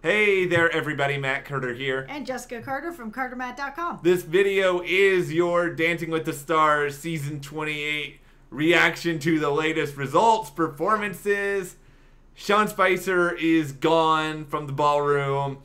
Hey there everybody, Matt Carter here. And Jessica Carter from CARTERMATT.com. This video is your Dancing with the Stars Season 28 reaction to the latest results, performances. Sean Spicer is gone from the ballroom.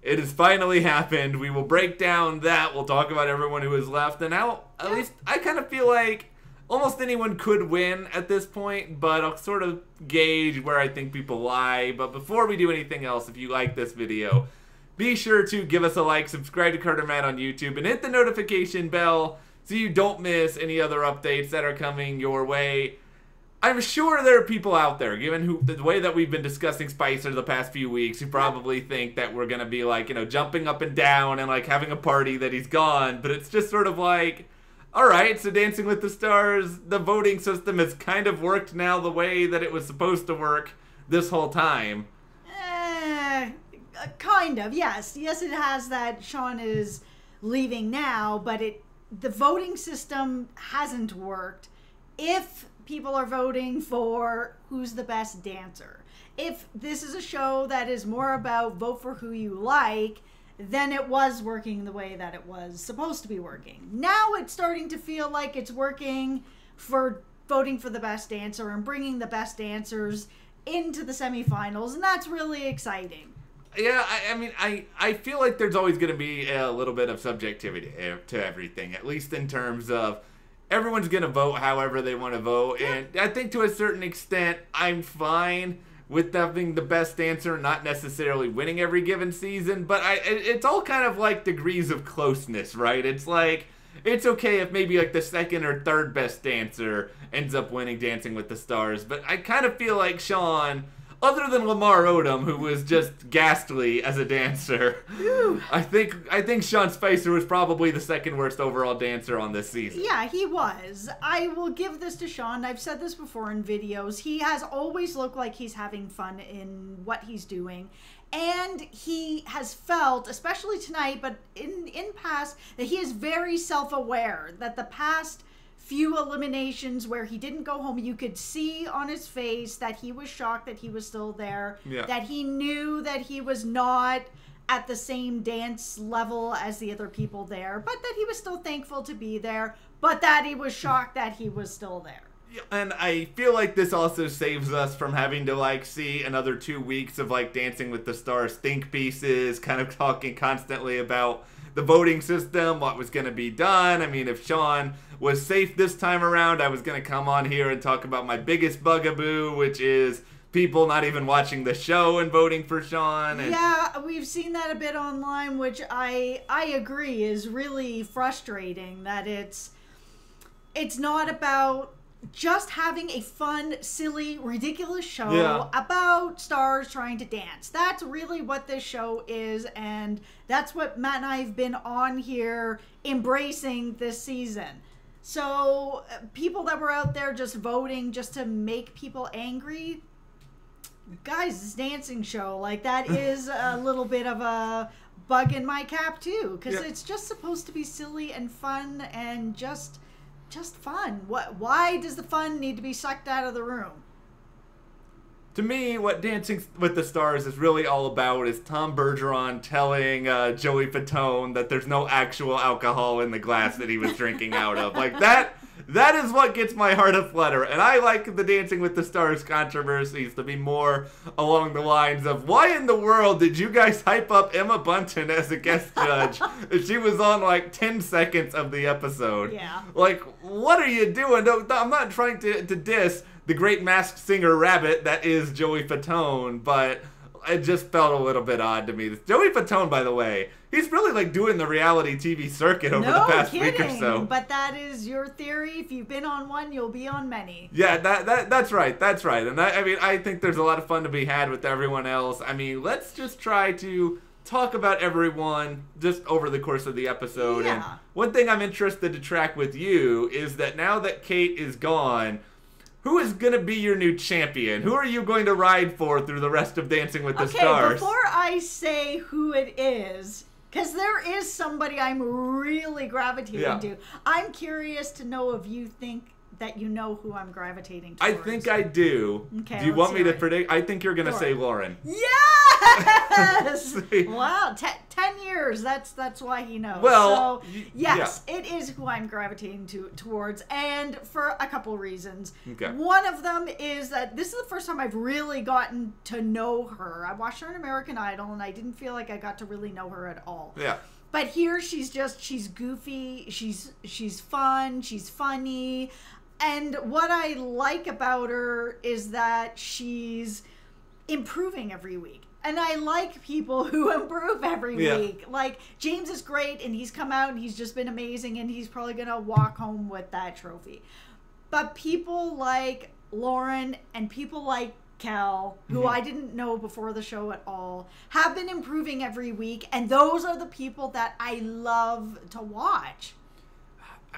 It has finally happened. We will break down that. We'll talk about everyone who is left. And now, at least, I kind of feel like almost anyone could win at this point, but I'll sort of gauge where I think people lie. But before we do anything else, if you like this video, be sure to give us a like, subscribe to CARTERMATT on YouTube, and hit the notification bell so you don't miss any other updates that are coming your way. I'm sure there are people out there, given the way that we've been discussing Spicer the past few weeks, who probably think that we're going to be like, jumping up and down and like having a party that he's gone. But it's just sort of like, alright, so Dancing with the Stars, the voting system has kind of worked now the way that it was supposed to work this whole time. Kind of, yes. Yes, it has that Sean is leaving now, but the voting system hasn't worked if people are voting for who's the best dancer. If this is a show that is more about vote for who you like, then it was working the way that it was supposed to be working. Now it's starting to feel like it's working for voting for the best dancer and bringing the best dancers into the semifinals, and that's really exciting. Yeah, I feel like there's always going to be a little bit of subjectivity to everything, at least in terms of everyone's going to vote however they want to vote, and I think to a certain extent I'm fine with having the best dancer not necessarily winning every given season, but it's all kind of like degrees of closeness, right? It's like, it's okay if maybe like the second or third best dancer ends up winning Dancing with the Stars, but I kind of feel like Sean, other than LAMAR ODOM, who was just ghastly as a dancer, I think Sean Spicer was probably the second worst overall dancer on this season. Yeah, he was. I will give this to Sean. I've said this before in videos. He has always looked like he's having fun in what he's doing. And he has felt, especially tonight, but in past, that he is very self-aware. That the past few eliminations where he didn't go home, you could see on his face that he was shocked that he was still there, that he knew that he was not at the same dance level as the other people there, but that he was still thankful to be there, but that he was shocked that he was still there. And I feel like this also saves us from having to like see another 2 weeks of like Dancing with the Stars think pieces, kind of talking constantly about the voting system, what was going to be done. I mean, if Sean was safe this time around, I was going to come on here and talk about my biggest bugaboo, which is people not even watching the show and voting for Sean. And yeah, we've seen that a bit online, which I agree is really frustrating, that it's not about just having a fun, silly, ridiculous show about stars trying to dance. That's really what this show is, and that's what Matt and I have been on here embracing this season. So people that were out there just voting just to make people angry, guys, this dancing show, like, that is a little bit of a bug in my cap too, because it's just supposed to be silly and fun and just fun. Why does the fun need to be sucked out of the room? To me, what Dancing with the Stars is really all about is Tom Bergeron telling Joey Fatone that there's no actual alcohol in the glass that he was drinking out of. Like, that is what gets my heart aflutter. And I like the Dancing with the Stars controversies to be more along the lines of, why in the world did you guys hype up Emma Bunton as a guest judge if she was on like 10 seconds of the episode? Yeah. Like, what are you doing? No, I'm not trying to diss the great masked singer rabbit that is Joey Fatone, but it just felt a little bit odd to me. Joey Fatone, by the way, he's really like doing the reality TV circuit over the past week or so. But that is your theory. If you've been on one, you'll be on many. Yeah, that's right. That's right. And I think there's a lot of fun to be had with everyone else. I mean, let's just try to talk about everyone just over the course of the episode. Yeah. And one thing I'm interested to track with you is that now that Kate is gone, who is going to be your new champion? Who are you going to ride for through the rest of Dancing with the Stars? Okay, before I say who it is, because there is somebody I'm really gravitating to, I'm curious to know if you think that you know who I'm gravitating towards. I think I do. Okay, do you want me to predict? I think you're going to say Lauren. Yes! Wow, 10 years. That's why he knows. Well, so, yes, it is who I'm gravitating towards, and for a couple reasons. Okay. One of them is that this is the first time I've really gotten to know her. I watched her in American Idol, and I didn't feel like I got to really know her at all. Yeah. But here she's goofy, she's fun, she's funny. And what I like about her is that she's improving every week. And I like people who improve every week. Like, James is great, and he's come out, and he's just been amazing, and he's probably going to walk home with that trophy. But people like Lauren and people like Kel, who I didn't know before the show at all, have been improving every week, and those are the people that I love to watch.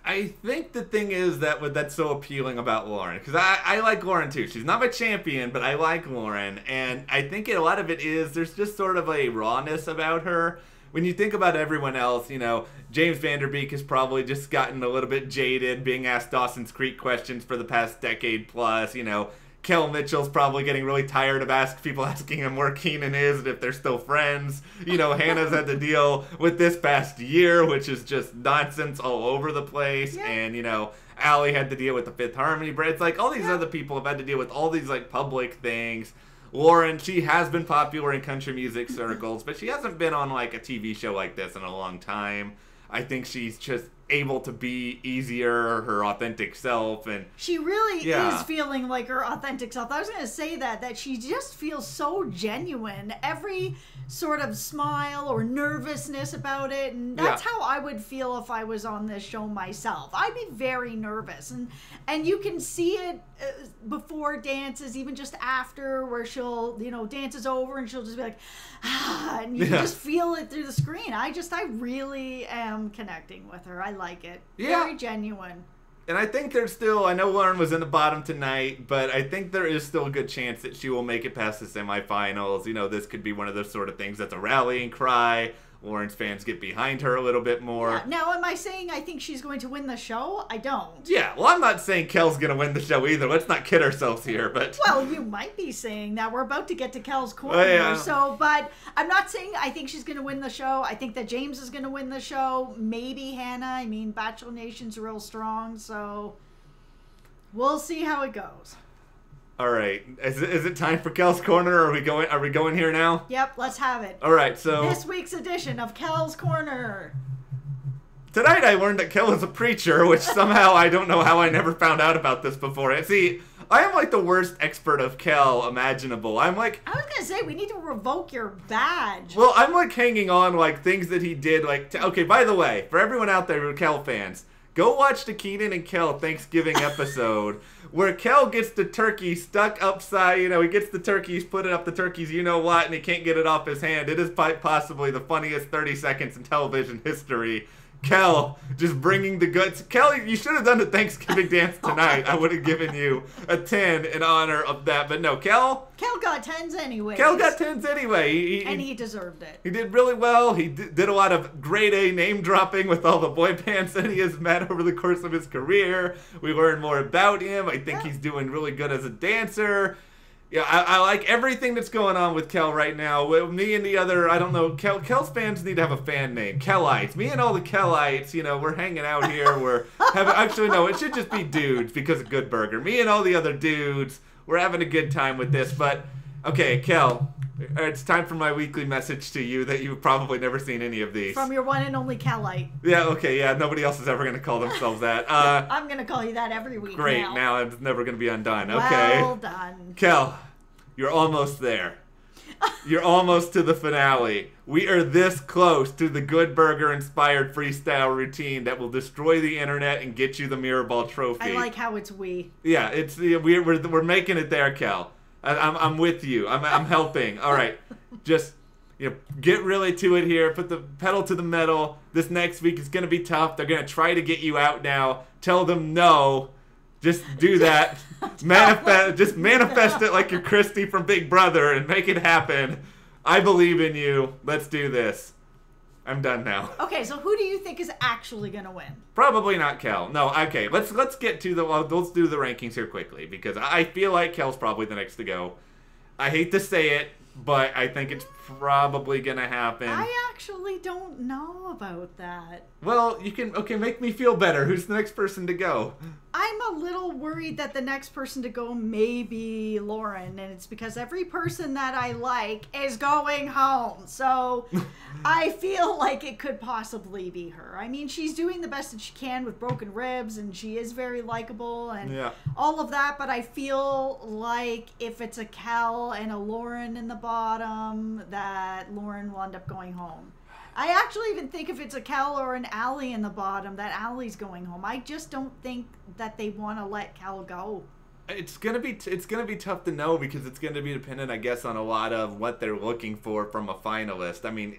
I think the thing is that's so appealing about Lauren, because I like Lauren too. She's not my champion, but I like Lauren, and I think a lot of it is there's just sort of a rawness about her. When you think about everyone else, you know, James Van Der Beek has probably just gotten a little bit jaded, being asked Dawson's Creek questions for the past decade plus. You know, Kel Mitchell's probably getting really tired of people asking him where Keenan is and if they're still friends. You know, Hannah's had to deal with this past year, which is just nonsense all over the place. Yeah. And, you know, Allie had to deal with the Fifth Harmony. But it's like all these other people have had to deal with all these, like, public things. Lauren, she has been popular in country music circles, but she hasn't been on, like, a TV show like this in a long time. I think she's just able to be easier, her authentic self, and she really is feeling like her authentic self. I was going to say that she just feels so genuine. Every sort of smile or nervousness about it, and that's how I would feel if I was on this show myself. I'd be very nervous, and you can see it before dances, even just after, where she'll, you know, dance is over and she'll just be like, and you can just feel it through the screen. I really am connecting with her. I like it. Very genuine. And I think there's still, I know Lauren was in the bottom tonight, but I think there is still a good chance that she will make it past the semifinals. You know, this could be one of those sort of things that's a rallying cry. Lauren's fans get behind her a little bit more. Yeah. Now, am I saying I think she's going to win the show? I don't. Yeah, well, I'm not saying Kel's going to win the show either. Let's not kid ourselves here, but... Well, you might be saying that. We're about to get to Kel's corner, but I'm not saying I think she's going to win the show. I think that James is going to win the show. Maybe Hannah. I mean, Bachelor Nation's real strong, so we'll see how it goes. All right. Is it time for Kel's Corner, or are we going here now? Yep, let's have it. All right, so this week's edition of Kel's Corner. Tonight I learned that Kel is a preacher, which somehow I don't know how I never found out about this before. See, I am like the worst expert of Kel imaginable. I'm like, I was going to say, we need to revoke your badge. Well, I'm like hanging on like things that he did. Like, okay, by the way, for everyone out there who are Kel fans, go watch the Keenan and Kel Thanksgiving episode where Kel gets the turkey stuck upside, you know, he gets the turkey, he's putting up the turkeys, you know what, and he can't get it off his hand. It is possibly the funniest 30 seconds in television history. Kel just bringing the goods. Kel, you should have done the Thanksgiving dance tonight. I would have given you a 10 in honor of that. But no, Kel got 10s anyway. Kel got 10s anyway. And he deserved it. He did really well. He did a lot of grade A name dropping with all the boy bands that he has met over the course of his career. We learned more about him. I think he's doing really good as a dancer. Yeah, I like everything that's going on with Kel right now. With me and the other, I don't know, Kel's fans need to have a fan name. Kelites. Me and all the Kelites, you know, we're hanging out here. Actually, no, it should just be dudes because of Good Burger. Me and all the other dudes, we're having a good time with this. But, okay, Kel, it's time for my weekly message to you that you've probably never seen any of these. From your one and only Kelite. Yeah, okay, yeah, nobody else is ever going to call themselves that. I'm going to call you that every week. Great, now I'm never going to be undone. Okay. Well done. Kel, you're almost there. You're almost to the finale. We are this close to the Good Burger inspired freestyle routine that will destroy the internet and get you the Mirrorball trophy. I like how it's we. Yeah, it's we're making it there, Kel. I'm with you. I'm helping. All right, just get really to it here. Put the pedal to the metal. This next week is gonna be tough. They're gonna try to get you out now. Tell them no. Just do that. Manifest it like you're Christy from Big Brother and make it happen. I believe in you. Let's do this. I'm done now. Okay, so who do you think is actually gonna win? Probably not Kel. No, okay. Let's get to let's do the rankings here quickly because I feel like Kel's probably the next to go. I hate to say it, but I think it's probably gonna happen. I actually don't know about that. Well, you can, okay, make me feel better. Who's the next person to go? I'm a little worried that the next person to go may be Lauren, and it's because every person that I like is going home. So I feel like it could possibly be her. I mean, she's doing the best that she can with broken ribs, and she is very likable and all of that, but I feel like if it's a Cal and a Lauren in the bottom, that Lauren will end up going home. I actually even think if it's a Cal or an Allie in the bottom, that Allie's going home. I just don't think that they want to let Cal go. It's gonna be tough to know because it's gonna be dependent, I guess, on a lot of what they're looking for from a finalist. I mean,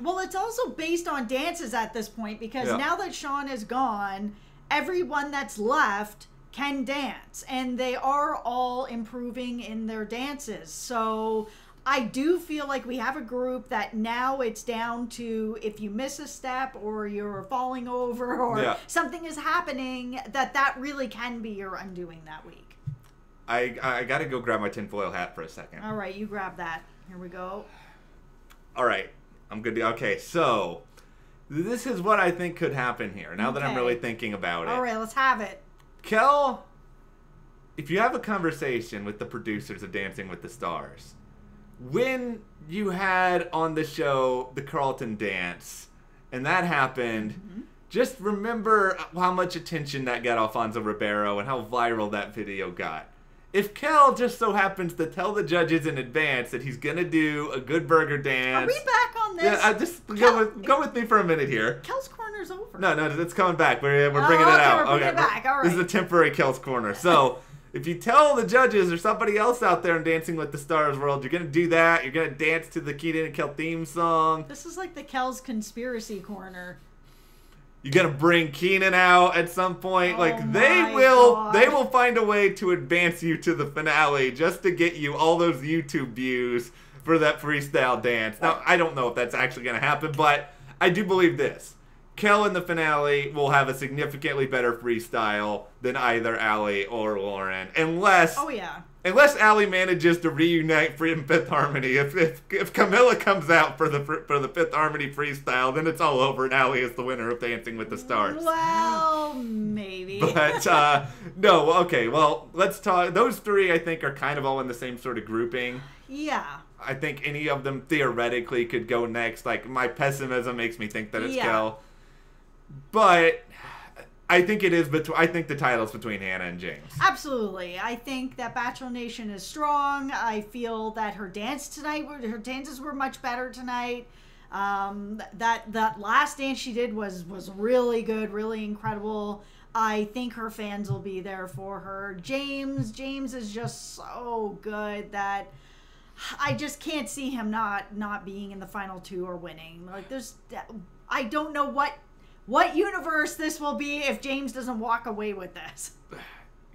well, it's also based on dances at this point because now that Sean is gone, everyone that's left can dance, and they are all improving in their dances. So I do feel like we have a group that now it's down to if you miss a step or you're falling over or something is happening, that really can be your undoing that week. I got to go grab my tinfoil hat for a second. All right, you grab that. Here we go. All right, I'm good. Okay, so this is what I think could happen here now that I'm really thinking about it. All right, let's have it. Kel, if you have a conversation with the producers of Dancing with the Stars, when you had on the show the Carlton dance, and that happened, just remember how much attention that got Alfonso Ribeiro and how viral that video got. If Kel just so happens to tell the judges in advance that he's going to do a good burger dance... Are we back on this? Yeah, just go with me for a minute here. Kel's Corner's over. No, it's coming back. We're bringing it out. We're bringing it back. All right. This is a temporary Kel's Corner. So... if you tell the judges or somebody else out there in Dancing with the Stars world, you're going to do that, you're going to dance to the Keaton and Kel theme song. This is like the Kel's Conspiracy Corner. You're going to bring Keenan out at some point. They will find a way to advance you to the finale just to get you all those YouTube views for that freestyle dance. Now, I don't know if that's actually going to happen, but I do believe this. Kel in the finale will have a significantly better freestyle than either Allie or Lauren, unless Allie manages to reunite from Fifth Harmony. If Camilla comes out for the Fifth Harmony freestyle, then it's all over, and Allie is the winner of Dancing with the Stars. Well, maybe. But no, okay. Well, let's talk. Those three, I think, are kind of all in the same sort of grouping. Yeah. I think any of them theoretically could go next. Like, my pessimism makes me think that it's Kel. But I think it is I think the title's between Hannah and James. Absolutely. I think that Bachelor Nation is strong. I feel that her dances were much better tonight. That last dance she did was really good, really incredible. I think her fans will be there for her. James is just so good that I just can't see him not being in the final two or winning. Like, I don't know what universe this will be if James doesn't walk away with this.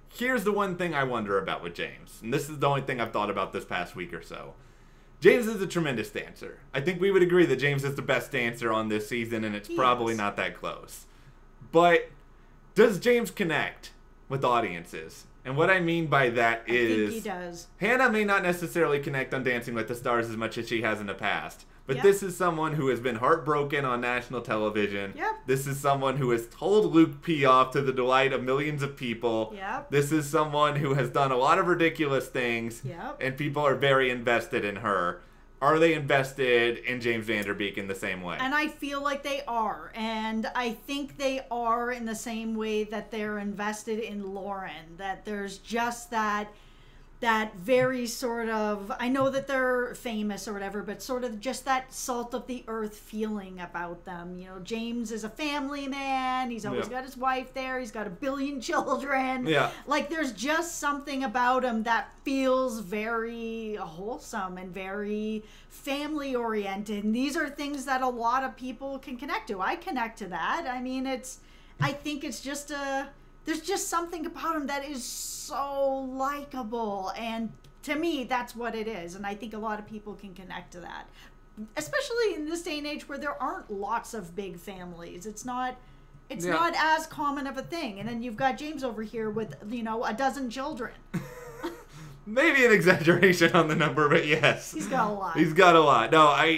Here's the one thing I wonder about with James, and this is the only thing I've thought about this past week or so. James is a tremendous dancer. I think we would agree that James is the best dancer on this season, and it's probably not that close. But does James connect with audiences? And what I mean by that is... I think he does. Hannah may not necessarily connect on Dancing with the Stars as much as she has in the past. But this is someone who has been heartbroken on national television. This is someone who has told Luke P. off to the delight of millions of people. This is someone who has done a lot of ridiculous things. And people are very invested in her. Are they invested in James Van Der Beek in the same way? And I feel like they are. And I think they are in the same way that they're invested in Lauren. That there's just that very sort of, I know that they're famous or whatever, but sort of just that salt of the earth feeling about them. You know, James is a family man. He's always got his wife there. He's got 1 billion children. Like, there's just something about him that feels very wholesome and very family oriented. And these are things that a lot of people can connect to. I connect to that. I mean, I think it's just there's just something about him that is so likable, and to me that's what it is, and I think a lot of people can connect to that, especially in this day and age where there aren't lots of big families. It's not as common of a thing, and then you've got James over here with 12 children. Maybe an exaggeration on the number, but yes. He's got a lot. He's got a lot. No,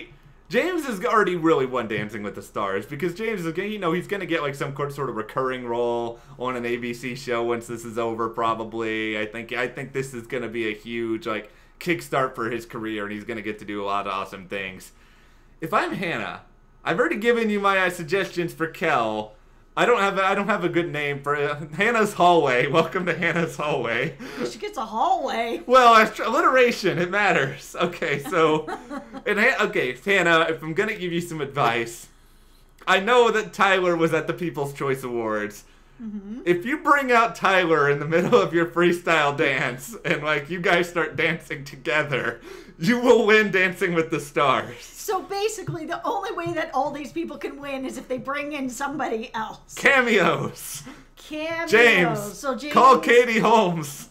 James has already really won Dancing with the Stars because James is, he's going to get like some sort of recurring role on an ABC show once this is over, probably. I think this is going to be a huge like kickstart for his career, and he's going to get to do a lot of awesome things. If I'm Hannah, I've already given you my suggestions for Kel. I don't have a good name for Hannah's Hallway. Welcome to Hannah's Hallway. She gets a hallway. Well, alliteration, it matters. Okay, so, Hannah, if I'm gonna give you some advice, I know that Tyler was at the People's Choice Awards. Mm-hmm. If you bring out Tyler in the middle of your freestyle dance and like you guys start dancing together, you will win Dancing with the Stars. So basically, the only way that all these people can win is if they bring in somebody else. Cameos. James. James. Call Katie Holmes.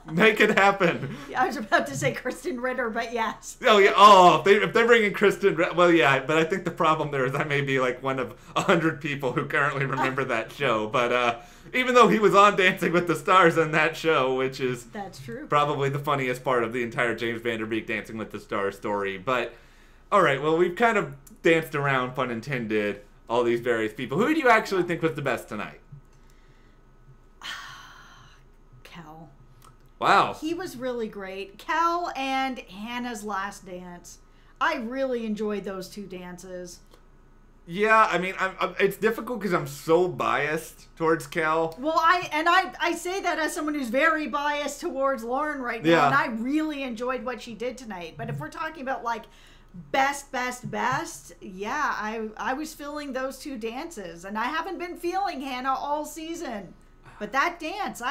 Make it happen. I was about to say Kristen Ritter, but yes. Oh, yeah. Oh, if they bring in Kristen, well, yeah, but I think the problem there is I may be like one of 100 people who currently remember that show. But even though he was on Dancing with the Stars in that show, which is that's true, probably the funniest part of the entire James Van Der Beek Dancing with the Stars story. But, all right, well, we've kind of danced around, pun intended, all these various people. Who do you actually think was the best tonight? Kel. Wow. He was really great. Kel and Hannah's last dance. I really enjoyed those two dances. Yeah, I mean, it's difficult because I'm so biased towards Kel. Well, I say that as someone who's very biased towards Lauren right now, and I really enjoyed what she did tonight. But if we're talking about like best, yeah, I was feeling those two dances, and I haven't been feeling Hannah all season. But that dance,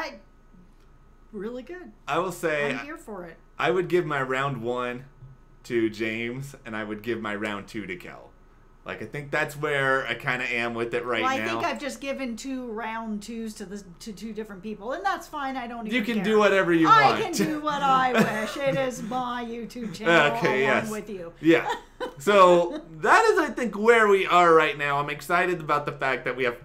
really good. I will say I'm here for it. I would give my round 1 to James, and I would give my round 2 to Kel. Like, I think that's where I kind of am with it right now. I think I've just given 2 round 2s to 2 different people, and that's fine. I don't even care. You can do whatever you want. I can do what I wish. It is my YouTube channel along with you. Yeah. So that is, I think, where we are right now. I'm excited about the fact that we have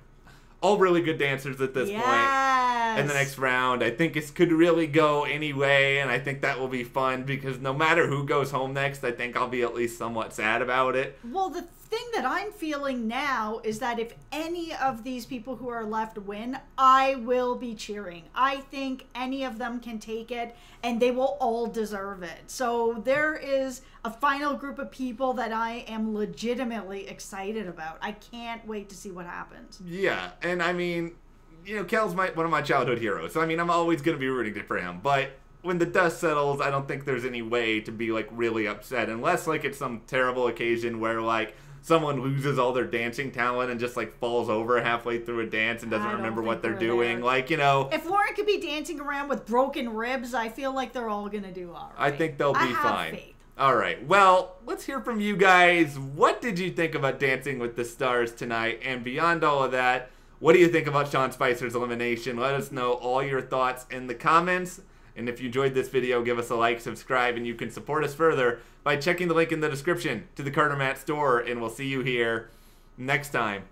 all really good dancers at this point in the next round. I think it could really go any way, and I think that will be fun because no matter who goes home next, I think I'll be at least somewhat sad about it. Well, the thing that I'm feeling now is that if any of these people who are left win, I will be cheering. I think any of them can take it, and they will all deserve it. So there is a final group of people that I am legitimately excited about. I can't wait to see what happens. Yeah, and I mean, Kel's one of my childhood heroes. So I mean, I'm always going to be rooting for him, but when the dust settles, I don't think there's any way to be like really upset unless like it's some terrible occasion where like someone loses all their dancing talent and just like falls over halfway through a dance and doesn't remember what they're doing. Like, if Lauren could be dancing around with broken ribs, I feel like they're all gonna do all right. I think they'll be fine. I have faith. All right. Well, let's hear from you guys. What did you think about Dancing with the Stars tonight? And beyond all of that, what do you think about Sean Spicer's elimination? Let us know all your thoughts in the comments. And if you enjoyed this video, give us a like, subscribe, and you can support us further by checking the link in the description to the CARTERMATT store. And we'll see you here next time.